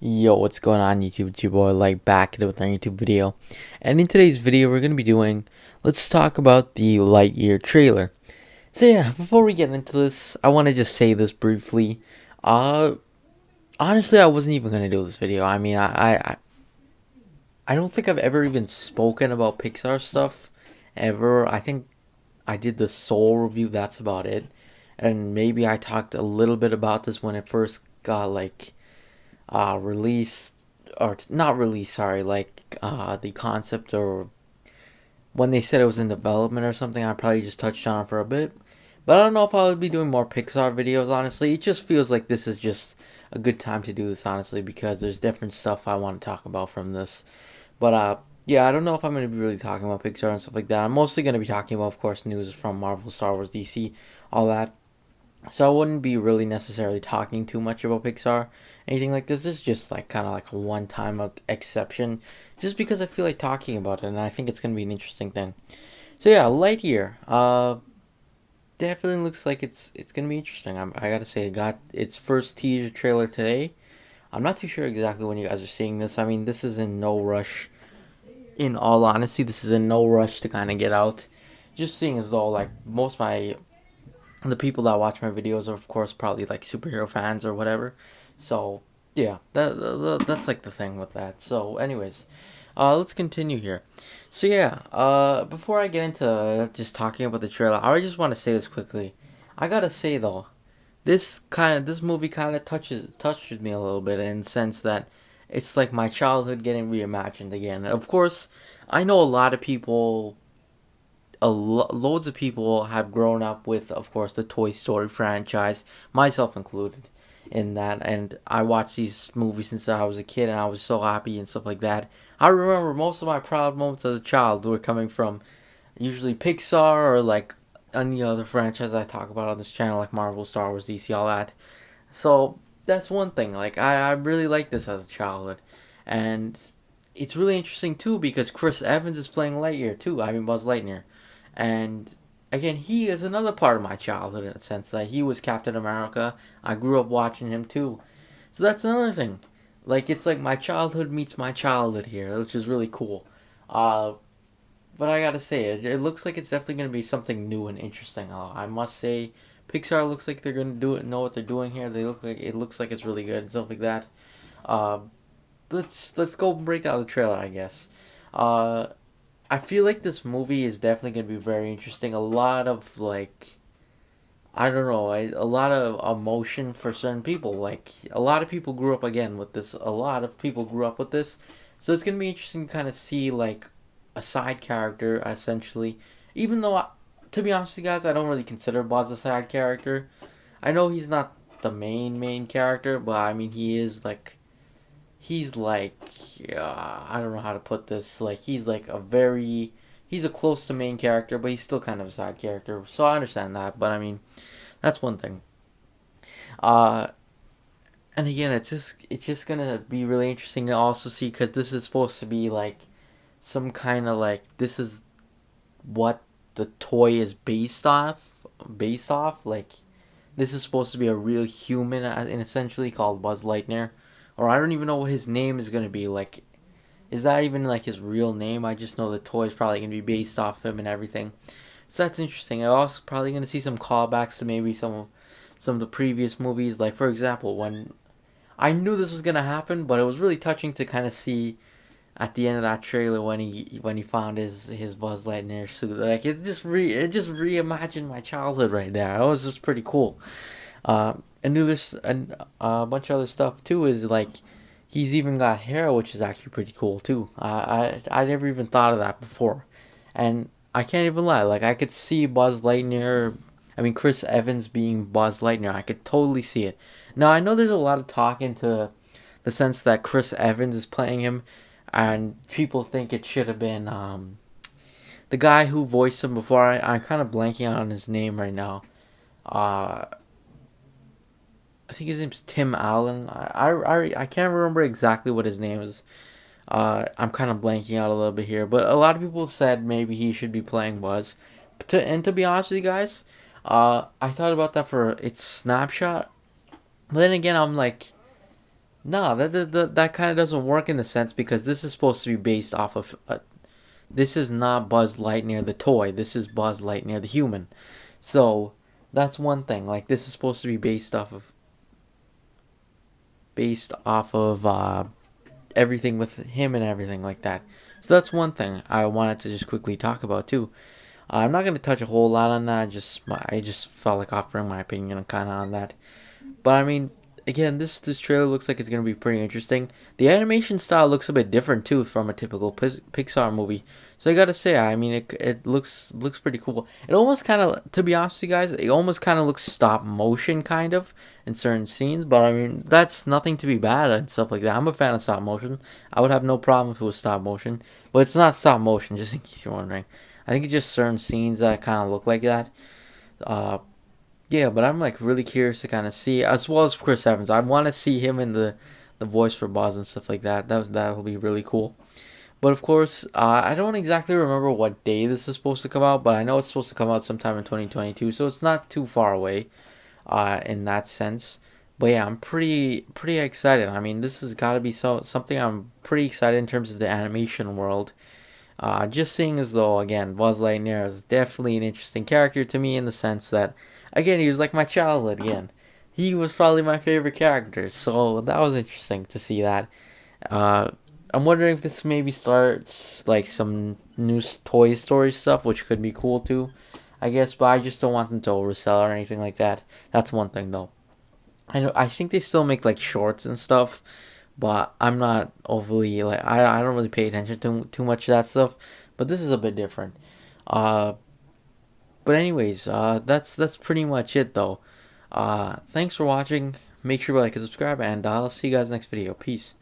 Yo, what's going on YouTube? It's your boy Light back with our YouTube video. And in today's video we're gonna be doing let's talk about the Lightyear trailer. So yeah, before we get into this, I wanna just say this briefly. Uh Honestly I wasn't even gonna do this video. I don't think I've ever even spoken about Pixar stuff ever. I think I did the Soul review, that's about it. And maybe I talked a little bit about this when it first got released, or not released, sorry, the concept, or when they said it was in development or something. I probably just touched on it for a bit, but I don't know if I would be doing more Pixar videos. Honestly, it just feels like this is just a good time to do this, honestly, because there's different stuff I want to talk about from this. But yeah, I don't know if I'm going to be really talking about Pixar and stuff like that. I'm mostly going to be talking about, of course, news from Marvel, Star Wars, DC, all that. So I wouldn't be really necessarily talking too much about Pixar, anything like this. This is just like kind of like a one-time exception, just because I feel like talking about it, and I think it's gonna be an interesting thing. So yeah, Lightyear. Definitely looks like it's gonna be interesting. I gotta say, it got its first teaser trailer today. I'm not too sure exactly when you guys are seeing this. I mean, this is in no rush. In all honesty, this is in no rush to kind of get out. Just seeing as though like most of my the people that watch my videos are of course probably like superhero fans or whatever. So yeah, that's like the thing with that. So anyways, let's continue here. So yeah, before I get into just talking about the trailer, I just want to say this quickly. I gotta say though, this movie kind of touches me a little bit in the sense that it's like my childhood getting reimagined again. Of course, I know a lot of people loads of people have grown up with, of course, the Toy Story franchise, myself included, in that. And I watched these movies since I was a kid, and I was so happy and stuff like that. I remember most of my proud moments as a child were coming from usually Pixar or like any other franchise I talk about on this channel, like Marvel, Star Wars, DC, all that. So that's one thing. Like I really liked this as a childhood, and it's really interesting too because Chris Evans is playing Lightyear too. I mean Buzz Lightyear, and again he is another part of my childhood in a sense that he was Captain America. I grew up watching him too, so that's another thing. Like it's like my childhood meets my childhood here, which is really cool. Uh, but I gotta say, it looks like it's definitely gonna be something new and interesting. I must say, Pixar looks like they're gonna do it, know what they're doing here. They look like it looks like it's really good and stuff like that. Uh, let's go break down the trailer, I guess. Uh, I feel like this movie is definitely gonna be very interesting. A lot of like, I don't know, a lot of emotion for certain people. Like a lot of people grew up again with this. A lot of people grew up with this, so it's gonna be interesting to kind of see like a side character essentially. Even though, to be honest with you guys, I don't really consider Buzz a side character. I know he's not the main character, but I mean he's like I don't know how to put this. Like he's a close to main character, but he's still kind of a side character. So I understand that, but I mean that's one thing. Uh, and again, it's just gonna be really interesting to also see because this is supposed to be like some kind of like this is what the toy is based off. Like this is supposed to be a real human, and essentially called Buzz Lightyear, or I don't even know what his name is gonna be. Like, is that even like his real name? I just know the toy is probably gonna be based off him and everything. So that's interesting. I'm also probably gonna see some callbacks to maybe some of the previous movies. Like for example, when I knew this was gonna happen, but it was really touching to kind of see at the end of that trailer when he found his Buzz Lightyear suit. Like it just reimagined my childhood right there. It was just pretty cool. And there's a bunch of other stuff too. Is like he's even got hair, which is actually pretty cool too. I never even thought of that before, and I can't even lie. Like I could see Buzz Lightyear. I mean Chris Evans being Buzz Lightyear. I could totally see it. Now I know there's a lot of talk into the sense that Chris Evans is playing him, and people think it should have been the guy who voiced him before. I'm kind of blanking on his name right now. Uh, I think his name's Tim Allen. I can't remember exactly what his name is. I'm kind of blanking out a little bit here, but a lot of people said maybe he should be playing Buzz. And to be honest with you guys, I thought about that for its snapshot, but then again, I'm like, No, that kind of doesn't work in the sense because this is supposed to be based off of. This is not Buzz Lightyear the toy. This is Buzz Lightyear the human. So that's one thing. Like this is supposed to be based off of everything with him and everything like that. So that's one thing I wanted to just quickly talk about too. I'm not gonna touch a whole lot on that. I just felt like offering my opinion kind of on that. But I mean, again, this trailer looks like it's gonna be pretty interesting. The animation style looks a bit different too from a typical Pixar movie. So I gotta say, I mean, it looks pretty cool. It almost kind of, to be honest with you guys, it almost kind of looks stop motion kind of in certain scenes. But I mean, that's nothing to be bad at and stuff like that. I'm a fan of stop motion. I would have no problem if it was stop motion, but it's not stop motion. Just in case you're wondering, I think it's just certain scenes that kind of look like that. Uh, yeah, but I'm like really curious to kind of see, as well as Chris Evans. I want to see him in the voice for Buzz and stuff like that. That will be really cool. But of course, I don't exactly remember what day this is supposed to come out, but I know it's supposed to come out sometime in 2022, so it's not too far away, in that sense. But yeah, I'm pretty excited. I mean, this has got to be something I'm pretty excited in terms of the animation world. Just seeing as though, again, Buzz Lightyear is definitely an interesting character to me in the sense that, again, he was like my childhood again. He was probably my favorite character, so that was interesting to see that. Uh, I'm wondering if this maybe starts like some new Toy Story stuff, which could be cool too, I guess, but I just don't want them to oversell or anything like that. That's one thing though. I think they still make like shorts and stuff, but I'm not overly like I don't really pay attention to too much of that stuff. But this is a bit different. Uh, but anyways, that's pretty much it though. Thanks for watching. Make sure to like and subscribe, and I'll see you guys next video. Peace.